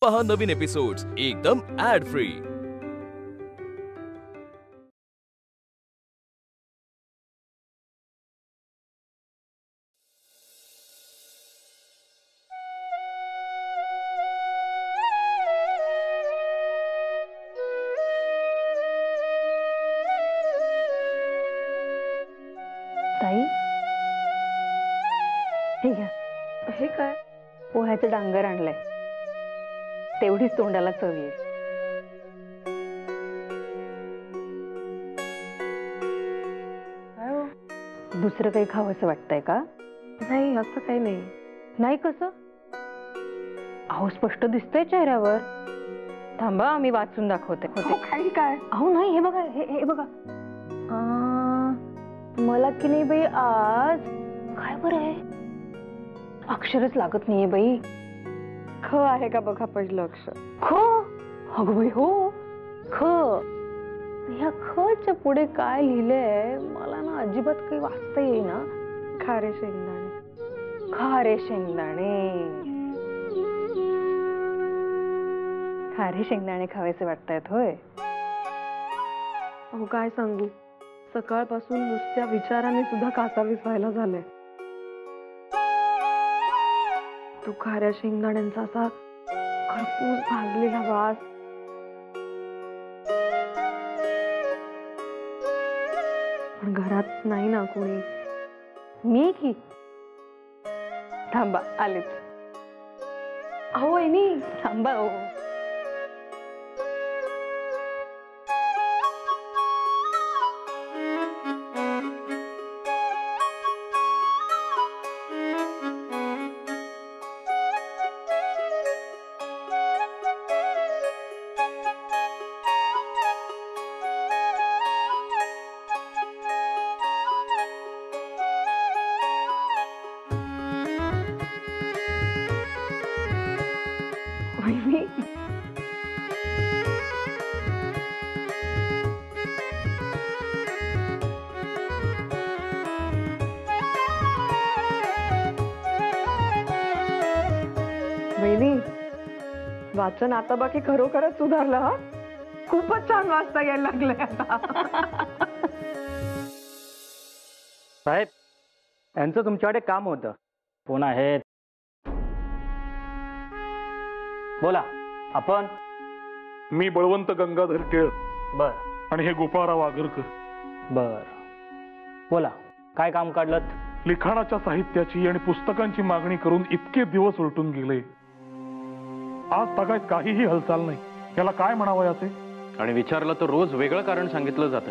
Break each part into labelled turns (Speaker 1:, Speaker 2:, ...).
Speaker 1: पहा नवीन एपिसोड्स एकदम add free.
Speaker 2: ताई, हे घ्या. हे काय? पोह्याचं डांगर आणलंय, तेवढीच तोंडाला चव येईल. दुसरं काही खावंसं वाटतंय का? नाही, असं काही नाही. नाही कसं? अहो, स्पष्ट दिसतंय चेहऱ्यावर. थांबा, मी वाचून दाखवते. काही काय? अहो नाही, हे बघा, हे बघा. मला की नाही बाई आज काय बरं आहे, अक्षरच लागत नाहीये बाई. ख आहे का बघा पहिलं अक्षर. ख. अगं बाई हो, ख. ह्या खच्या पुढे काय लिहिलंय मला ना अजिबात काही वाचता येईना. खारे शेंगदाणे. खारे शेंगदाणे. खारे शेंगदाणे खावेसे वाटतायत होय? अहो काय सांगू, सकाळपासून नुसत्या विचाराने सुद्धा कासावीस व्हायला झालंय. तो खाऱ्या शेंगदाण्यांचा असा खरपूस भाजलेला वास, पण घरात नाही ना कोणी. मी की थांबा, आलेच. अहो वहिनी थांबा. हो वहिनी, वहिनी वाचन आता बाकी खरोखरच सुधारलं. हा, खूपच छान वाचता यायला लागलंय आता.
Speaker 3: साहेब, यांचं तुमच्याकडे काम होतं. कोण आहेत? बोला. आपण?
Speaker 4: मी बळवंत गंगाधर केळ.
Speaker 3: बर.
Speaker 4: आणि हे गोपाळराव आगरकर.
Speaker 3: बर, बोला. काय काम काढलं?
Speaker 4: लिखाणाच्या साहित्याची आणि पुस्तकांची मागणी करून इतके दिवस उलटून गेले, आज तागायत काहीही हालचाल नाही. याला काय म्हणावं याचे?
Speaker 5: आणि विचारलं तर रोज वेगळं कारण सांगितलं जातं.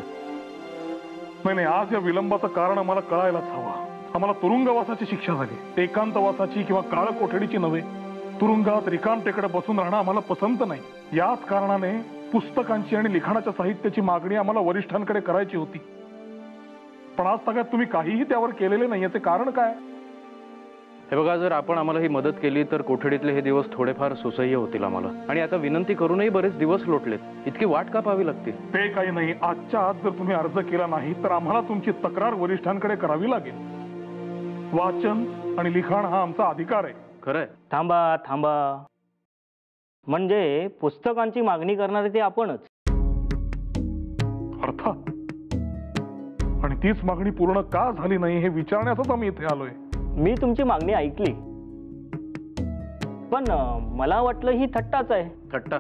Speaker 4: नाही, आज या विलंबाचं कारण आम्हाला कळायलाच हवं. आम्हाला तुरुंगवासाची शिक्षा झाली, एकांतवासाची किंवा काळ कोठडीची नव्हे. तुरुंगात रिकामटेकडे बसून राहणं आम्हाला पसंत नाही. याच कारणाने पुस्तकांची आणि लिखाणाच्या साहित्याची मागणी आम्हाला वरिष्ठांकडे करायची होती. पण आज तागायत तुम्ही काहीही त्यावर केलेले नाही. याचे कारण काय?
Speaker 5: हे बघा, जर आपण आम्हाला ही मदत केली तर कोठडीतले हे दिवस थोडेफार सुसह्य होतील आम्हाला. आणि आता विनंती करूनही बरेच दिवस लोटलेत. इतकी वाट का पाहावी लागतील?
Speaker 4: ते काही नाही. आजच्या आज जर तुम्ही अर्ज केला नाही तर आम्हाला तुमची तक्रार वरिष्ठांकडे करावी लागेल. वाचन आणि लिखाण हा आमचा अधिकार आहे.
Speaker 5: खरंय.
Speaker 3: थांबा थांबा. म्हणजे पुस्तकांची मागणी करणारे ते आपणच?
Speaker 4: अर्थात. आणि तीच मागणी पूर्ण का झाली नाही हे विचारण्यातच आम्ही इथे आलोय.
Speaker 3: मी तुमची मागणी ऐकली, पण मला वाटलं ही थट्टाच आहे.
Speaker 5: थट्टा?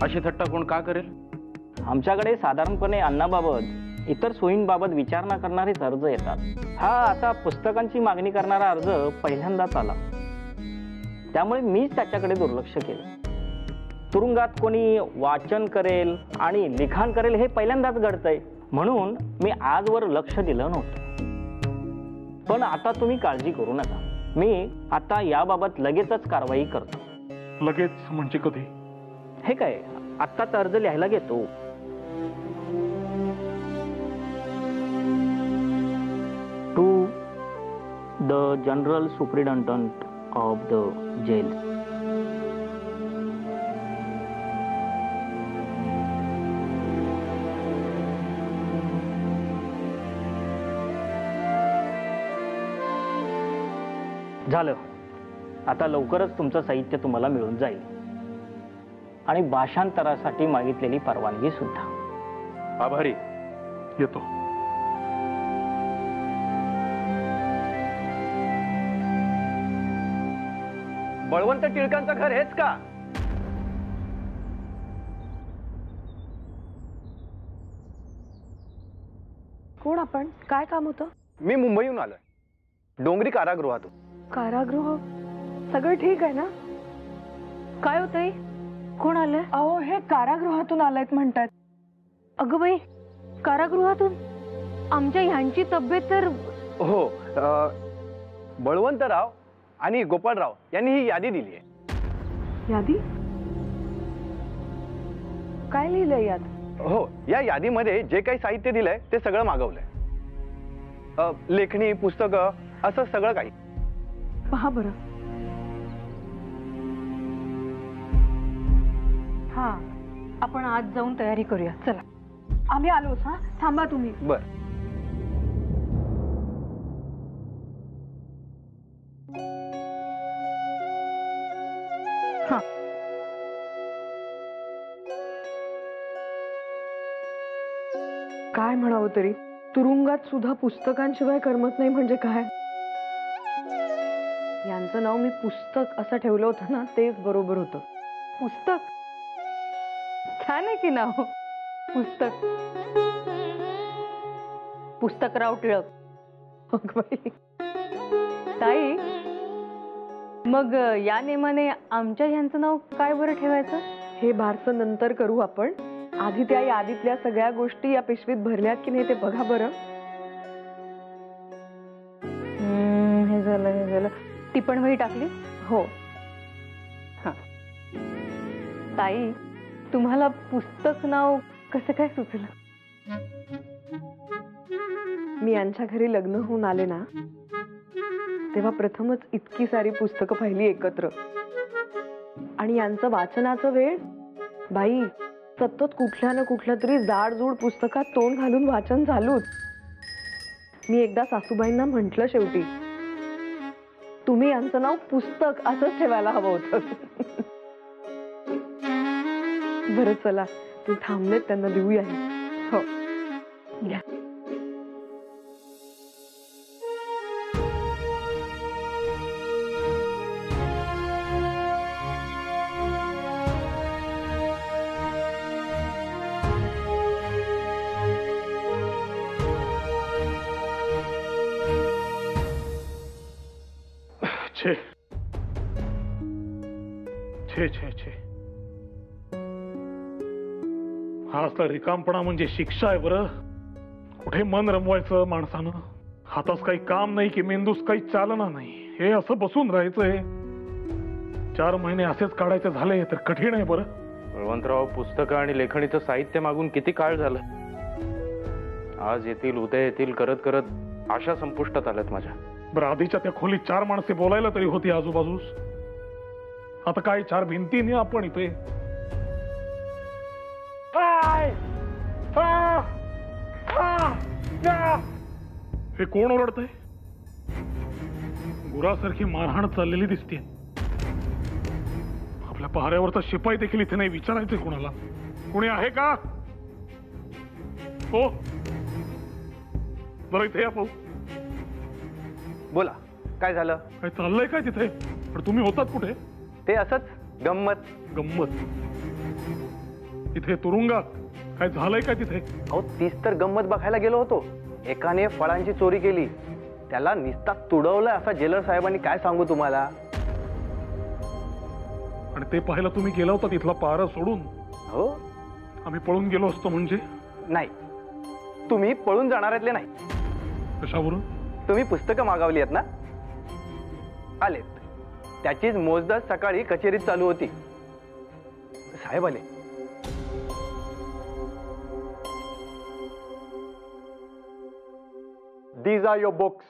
Speaker 5: अशी थट्टा कोण का करेल?
Speaker 3: आमच्याकडे साधारणपणे अन्नाबाबत, इतर सोयींबाबत विचारणा करणारेच अर्ज येतात. हा असा पुस्तकांची मागणी करणारा अर्ज पहिल्यांदाच आला, त्यामुळे मीच त्याच्याकडे दुर्लक्ष केलं. तुरुंगात कोणी वाचन करेल आणि लिखाण करेल हे पहिल्यांदाच घडतंय, म्हणून मी आजवर लक्ष दिलं नव्हतं. पण आता तुम्ही काळजी करू नका, मी आता याबाबत लगेचच कारवाई करतो.
Speaker 4: लगेच म्हणजे कधी?
Speaker 3: हे काय, आत्ताच अर्ज लिहायला घेतो. To the general superintendent of the jail. झालं. आता लवकरच तुमचं साहित्य तुम्हाला मिळून जाईल आणि भाषांतरासाठी मागितलेली परवानगी सुद्धा.
Speaker 5: आभारी.
Speaker 4: येतो.
Speaker 5: बळवंत टिळकांचं घर हेच का?
Speaker 2: कोण आपण? काय काम होतं?
Speaker 6: मी मुंबईहून आलोय, डोंगरी कारागृहातून.
Speaker 2: कारागृह? सगळं ठीक आहे ना? काय होतंय? कोण आलंय? अहो हे कारागृहातून आलायत म्हणतात. अगं बाई, कारागृहातून? आमच्या ह्यांची तब्येत तर.
Speaker 6: हो, बळवंतराव आणि गोपाळराव यांनी ही यादी दिली आहे.
Speaker 2: यादी? काय लिहिलंय यात?
Speaker 6: हो, या यादीमध्ये जे काही साहित्य दिलंय ते सगळं मागवलंय. लेखणी, पुस्तकं, असं सगळं काही.
Speaker 2: पहा बरं. हा, आपण आज जाऊन तयारी करूया. चला, आम्ही आलोच. हा, थांबा तुम्ही.
Speaker 6: बर.
Speaker 2: हा, काय म्हणावं तरी, तुरुंगात सुद्धा पुस्तकांशिवाय करमत नाही म्हणजे काय? यांचं नाव मी पुस्तक असं ठेवलं होतं ना, तेच बरोबर होतं. पुस्तक छान आहे की नाव. पुस्तक. पुस्तकराव टिळक. ताई, मग या नेमाने आमच्या ह्यांचं नाव काय बरं ठेवायचं? हे बारसं नंतर करू आपण. आधी त्या यादीतल्या सगळ्या गोष्टी या पिशवीत भरल्यात की नाही ते बघा बरं. हे झालं, हे झालं. ती पण वही टाकली? हो. हा, ताई, तुम्हाला पुस्तक नाव कसं काय सुचलं? मी यांच्या घरी लग्न होऊन आले ना, तेव्हा प्रथमच इतकी सारी पुस्तकं पाहिली एकत्र. आणि यांचं वाचनाचं वेळ, बाई, सतत कुठल्या ना कुठल्या तरी जाडजूड पुस्तकात तोंड घालून वाचन चालूच. मी एकदा सासूबाईंना म्हंटल, शेवटी तुम्ही यांचं नाव पुस्तक असंच ठेवायला हवं होतं. बरं, चला, ते थांबलेत, त्यांना देऊया. हो, घ्या.
Speaker 4: छे छे छे छे, हा असला रिकामपणा म्हणजे शिक्षा आहे बरं. कुठे मन रमवायचं माणसानं? हातास काही काम नाही की मेंदूस काही चालना नाही. हे असं बसून राहायचंय. 4 महिने असेच काढायचे झाले तर कठीण आहे बरं.
Speaker 5: बळवंतराव, पुस्तकं आणि लेखणीचं साहित्य मागून किती काळ झालं. आज येतील, उद्या येतील करत करत आशा संपुष्टात आल्यात माझ्या.
Speaker 4: बरं, आधीच्या त्या खोलीत 4 माणसे बोलायला तरी होती आजूबाजूस. आता काय 4 भिंतीने आपण इथे. हे कोण ओरडतंय? गुरासारखी मारहाण चाललेली दिसते. आपल्या पहाऱ्यावरचा शिपाई देखील इथे नाही. विचारायचंय कोणाला? कोणी आहे का? हो, जरा इथे या पाहू.
Speaker 6: बोला, काय झालं?
Speaker 4: काय चाललंय काय तिथे? पण तुम्ही होतात कुठे?
Speaker 6: ते असंच गंमत.
Speaker 4: गंमत? इथे तुरुंगात काय झालंय काय तिथे?
Speaker 6: अहो, तीच तर गंमत बघायला गेलो होतो. एकाने फळांची चोरी केली, त्याला निस्ता तुडवलं असं जेलर साहेबांनी काय सांगू तुम्हाला.
Speaker 4: आणि ते पाहायला तुम्ही गेला होता तिथला पारा सोडून?
Speaker 6: हो.
Speaker 4: आम्ही पळून गेलो असतो म्हणजे?
Speaker 6: नाही, तुम्ही पळून जाणाऱ्यातले नाही.
Speaker 4: कशावरून?
Speaker 6: तुम्ही पुस्तकं मागवली आहेत ना, आलेत. त्याचीच मोजदाद सकाळी कचेरीत चालू होती. साहेब आले. These are your books.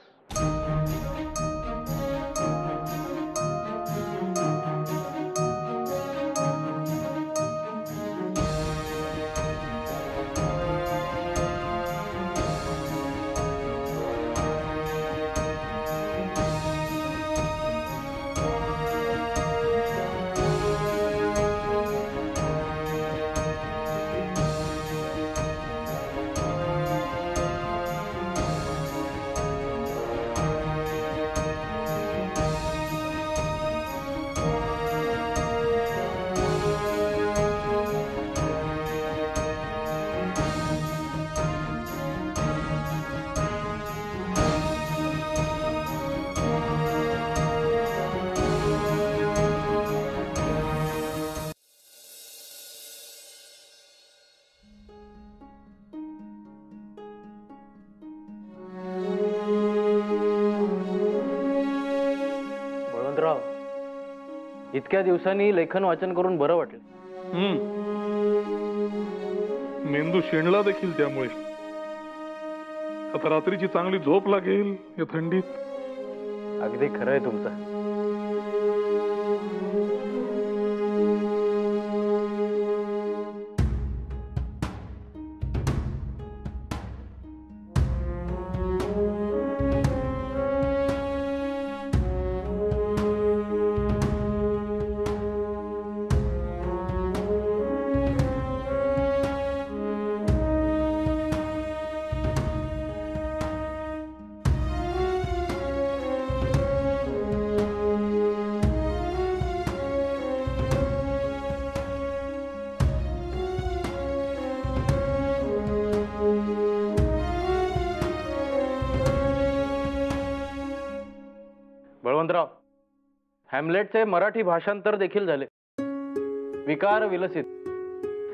Speaker 5: इतक्या दिवसांनी लेखन वाचन करून बरं वाटलं.
Speaker 4: मेंदू शेणला देखील त्यामुळे. आता रात्रीची चांगली झोप लागेल या थंडीत.
Speaker 6: अगदी खरं आहे तुमचं.
Speaker 5: बळवंतराव, हॅमलेटचे मराठी भाषांतर देखील झाले. विकार विलसित.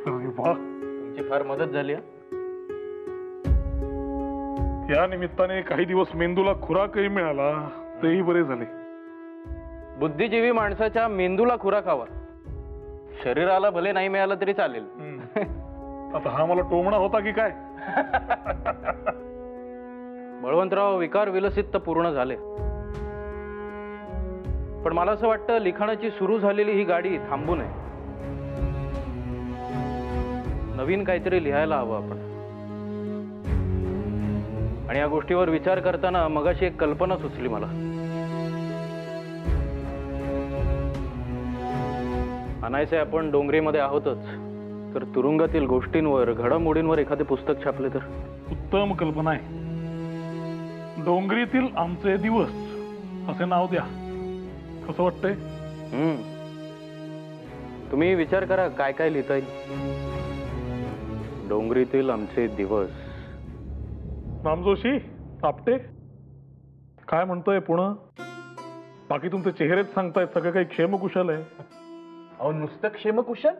Speaker 4: अरे वा,
Speaker 5: तुमची फार मदत झाली.
Speaker 4: या निमित्ताने काही दिवस मेंदूला खुराकही मिळाला, तेही बरे झाले.
Speaker 5: बुद्धिजीवी माणसाच्या मेंदूला खुराक हवा. शरीराला भले नाही मिळालं तरी चालेल.
Speaker 4: आता हा मला टोमणा होता की काय?
Speaker 5: बळवंतराव, विकार विलसित तर पूर्ण झाले, पण मला असं वाटतं लिखाणाची सुरू झालेली ही गाडी थांबू नये. नवीन काहीतरी लिहायला हवं आपण. आणि या गोष्टीवर विचार करताना मगाशी एक कल्पना सुचली मला. अनायसे आपण डोंगरीमध्ये आहोतच, तर तुरुंगातील गोष्टींवर, घडामोडींवर एखादे पुस्तक छापले तर.
Speaker 4: उत्तम कल्पना आहे. डोंगरीतील आमचे दिवस असे नाव द्या. कसं वाटतंय?
Speaker 5: तुम्ही विचार करा काय काय लिहिता येईल. डोंगरीतील आमचे दिवस.
Speaker 4: रामजोशी, आपटे काय म्हणतोय पुणे? बाकी तुमचे चेहरेच सांगतायत सगळं काही क्षेमकुशल आहे.
Speaker 6: अहो, नुसतं क्षेमकुशल?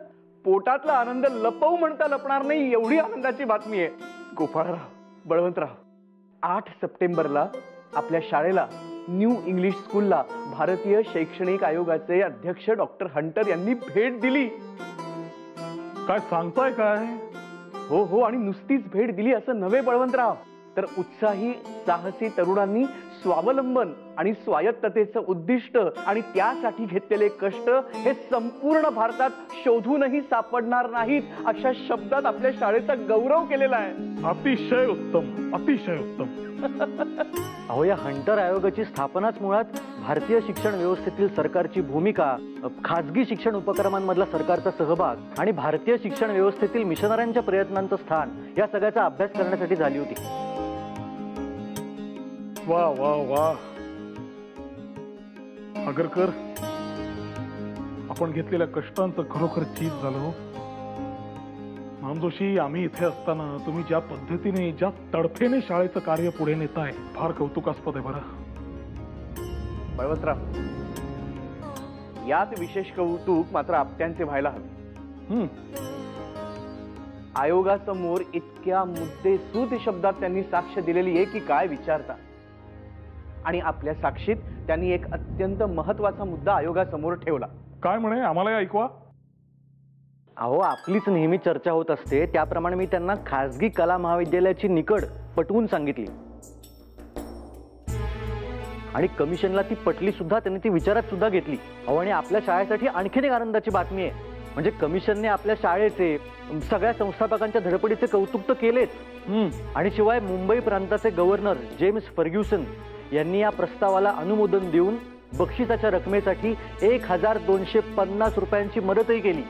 Speaker 6: पोटातला आनंद लपवू म्हणता लपणार नाही एवढी आनंदाची बातमी आहे. गोपाळराव, बळवंतराव, 8 सप्टेंबरला आपल्या शाळेला, न्यू इंग्लिश स्कूलला भारतीय शैक्षणिक आयोगाचे अध्यक्ष डॉक्टर हंटर यांनी भेट दिली.
Speaker 4: काय सांगताय काय?
Speaker 6: हो हो, आणि नुसतीच भेट दिली असं नव्हे बळवंतराव, तर उत्साही साहसी तरुणांनी स्वावलंबन आणि स्वायत्ततेचं उद्दिष्ट आणि त्यासाठी घेतलेले कष्ट हे संपूर्ण भारतात शोधूनही सापडणार नाहीत अशा शब्दात आपल्या शाळेचा गौरव केलेला आहे.
Speaker 4: अतिशय उत्तम, अतिशय उत्तम.
Speaker 3: अहो, या हंटर आयोगाची स्थापनाच मुळात भारतीय शिक्षण व्यवस्थेतील सरकारची भूमिका, खासगी शिक्षण उपक्रमांमधला सरकारचा सहभाग आणि भारतीय शिक्षण व्यवस्थेतील मिशनऱ्यांच्या प्रयत्नांचं स्थान या सगळ्याचा अभ्यास करण्यासाठी झाली होती.
Speaker 4: वा वा वा. आगरकर, आपण घेतलेल्या कष्टांचं खरोखर चीज झालं. रामजोशी, आम्ही इथे असताना तुम्ही ज्या पद्धतीने, ज्या तडफेने शाळेचं कार्य पुढे नेताय, फार कौतुकास्पद आहे. बरं
Speaker 6: बळवंतराव, यात विशेष कौतुक मात्र आपट्यांचे व्हायला हवे. आयोगासमोर इतक्या मुद्देसूद शब्दात त्यांनी साक्ष दिलेली आहे की काय विचारता. आणि आपल्या साक्षीत त्यांनी एक अत्यंत महत्वाचा मुद्दा आयोगासमोर ठेवला.
Speaker 4: काय म्हणे? आम्हाला ऐकवा.
Speaker 3: अहो, आपलीच नेहमी चर्चा होत असते त्याप्रमाणे मी त्यांना खासगी कला महाविद्यालयाची निकड पटवून सांगितली आणि कमिशनला ती पटली सुद्धा. त्यांनी ती विचारात सुद्धा घेतली. अहो, आणि आपल्या शाळेसाठी आणखीन एक आनंदाची बातमी आहे. म्हणजे कमिशनने आपल्या शाळेचे, सगळ्या संस्थापकांच्या धडपडीचे कौतुक तर केलेच, आणि शिवाय मुंबई प्रांताचे गव्हर्नर जेम्स फर्ग्युसन यांनी या प्रस्तावाला अनुमोदन देऊन बक्षिसाच्या रकमेसाठी 1250 रुपयांची मदतही केली.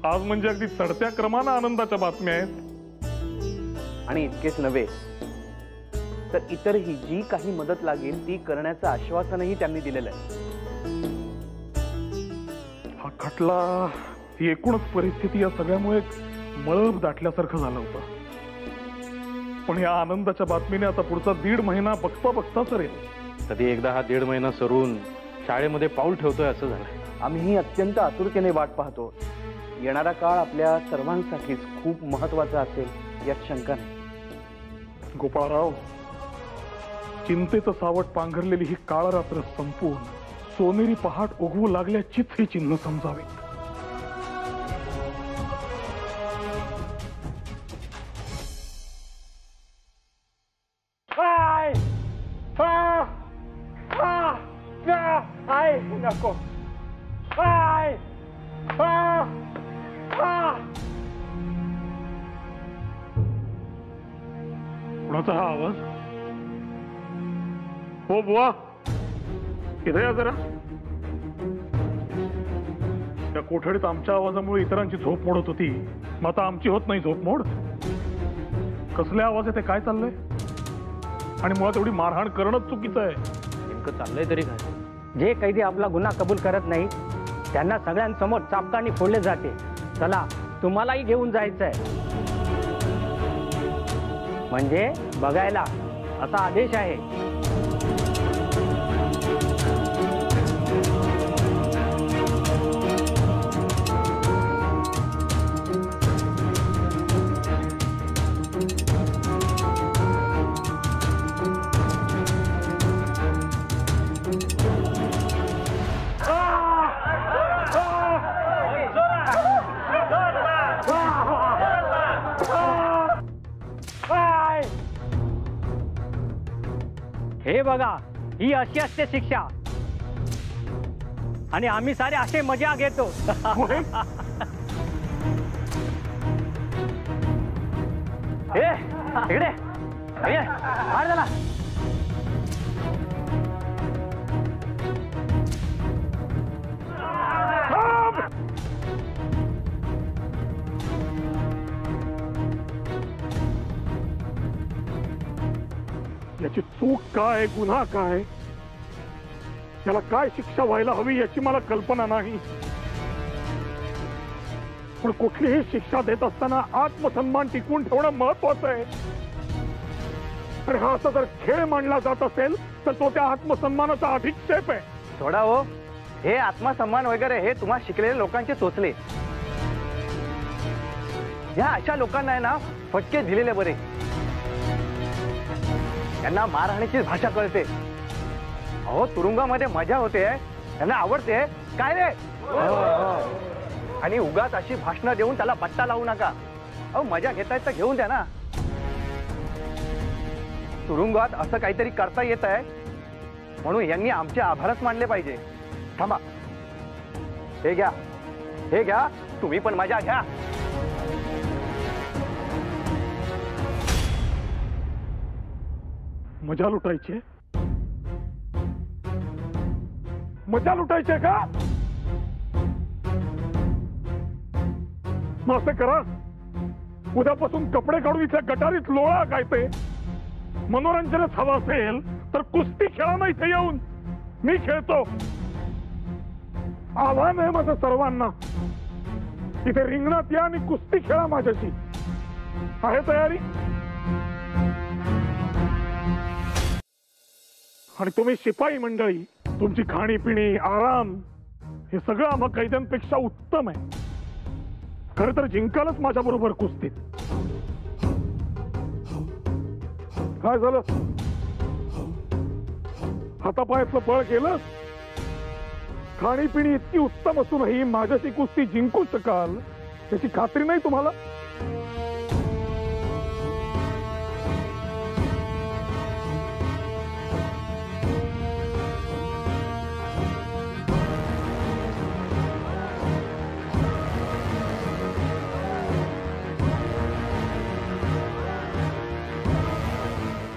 Speaker 4: आज म्हणजे अगदी चढत्या क्रमानं आनंदाच्या बातम्या आहेत.
Speaker 6: आणि इतकेच नव्हे, तर इतरही जी काही मदत लागेल ती करण्याचं आश्वासनही त्यांनी दिलेलं आहे.
Speaker 4: हा खटला, ही एकूणच परिस्थिती या सगळ्यामुळे मळब दाटल्यासारखं झालं होतं. पण या आनंदाच्या बातमीने आता पुढचा 1.5 महिना बघता बघता सरेल.
Speaker 5: कधी एकदा हा 1.5 महिना सरून शाळेमध्ये पाऊल ठेवतोय असं झालंय.
Speaker 6: आम्हीही अत्यंत आतुरतेने वाट पाहतो. येणारा काळ आपल्या सर्वांसाठीच खूप महत्वाचा असेल यात शंका नाही.
Speaker 4: गोपाळराव, चिंतेचं सावट पांघरलेली ही काळ रात्र संपून सोनेरी पहाट उगवू लागल्याचीच हे चिन्ह समजावे.
Speaker 6: नको.
Speaker 4: कुणाचा हा आवाज? हो बुवा, इथे या जरा. त्या कोठडीत आमच्या आवाजामुळे इतरांची झोप मोडत होती, मग आता आमची होत नाही झोप मोड? कसले आवाज आहे ते? काय चाललंय? आणि मुळात एवढी मारहाण करणंच चुकीचं आहे.
Speaker 5: नेमकं चाललंय तरी काय?
Speaker 3: जे कैदी आपला गुन्हा कबूल करत नाही त्यांना सगळ्यांसमोर चापकाने फोडले जाते. चला, तुम्हालाही घेऊन जायचंय. म्हणजे बघायला असा आदेश आहे. हे बघा, ही अशी असते शिक्षा आणि आम्ही सारे असे मजा घेतो. हे इकडे मार झाला.
Speaker 4: याची चूक काय, गुन्हा काय, याला काय शिक्षा व्हायला हवी याची मला कल्पना नाही. पण कुठलीही शिक्षा देत असताना आत्मसन्मान टिकवून ठेवणं महत्वाचं आहे. आणि हा असा जर खेळ मांडला जात असेल तर तो त्या आत्मसन्मानाचा अधिक्षेप आहे.
Speaker 6: थोडा हो, हे आत्मसन्मान वगैरे हे तुम्हा शिकलेल्या लोकांचे चोचले. या अशा लोकांना आहे ना फटके दिलेले बरे. त्यांना मारहाणीची भाषा कळते. अहो, तुरुंगामध्ये मजा होते, त्यांना आवडते काय रे. आणि उगाच अशी भाषणं देऊन त्याला बट्टा लावू नका. अहो, मजा घेतायत तर घेऊन द्या ना. तुरुंगात असं काहीतरी करता येत आहे म्हणून यांनी आमचे आभारच मानले पाहिजे. थांबा, हे घ्या, हे घ्या, तुम्ही पण मजा घ्या.
Speaker 4: मजा लुटायची? मजा लुटायची का? मग असं करा, उद्यापासून कपडे काढून इथल्या गटारीत लोळा. काय ते मनोरंजनच हवं असेल तर कुस्ती खेळा ना इथे येऊन. मी खेळतो. आव्हान आहे माझं सर्वांना. इथे रिंगणात या आणि कुस्ती खेळा माझ्याशी. आहे तयारी? आणि तुम्ही शिपाई मंडळी, तुमची खाणीपिणी, आराम हे सगळं आम्हा कैद्यांपेक्षा उत्तम आहे. खरं तर जिंकालच माझ्या बरोबर कुस्तीत. काय झालं? हातापायातलं बळ गेलं? खाणीपिणी इतकी उत्तम असूनही माझ्याशी कुस्ती जिंकू शकाल याची खात्री नाही तुम्हाला?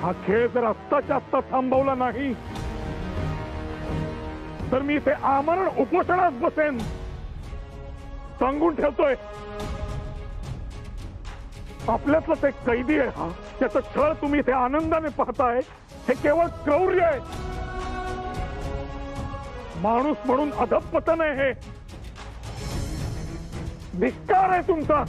Speaker 4: हा खेळ जर आत्ताच्या आत्ता थांबवला नाही तर मी इथे आमरण उपोषणात बसेन. सांगून ठेवतोय. आपल्यातलाच एक कैदी आहे हा. त्याचा छळ तुम्ही इथे आनंदाने पाहताय हे केवळ क्रौर्य आहे. माणूस म्हणून अधपतन आहे हे. धिक्कार आहे तुमचा.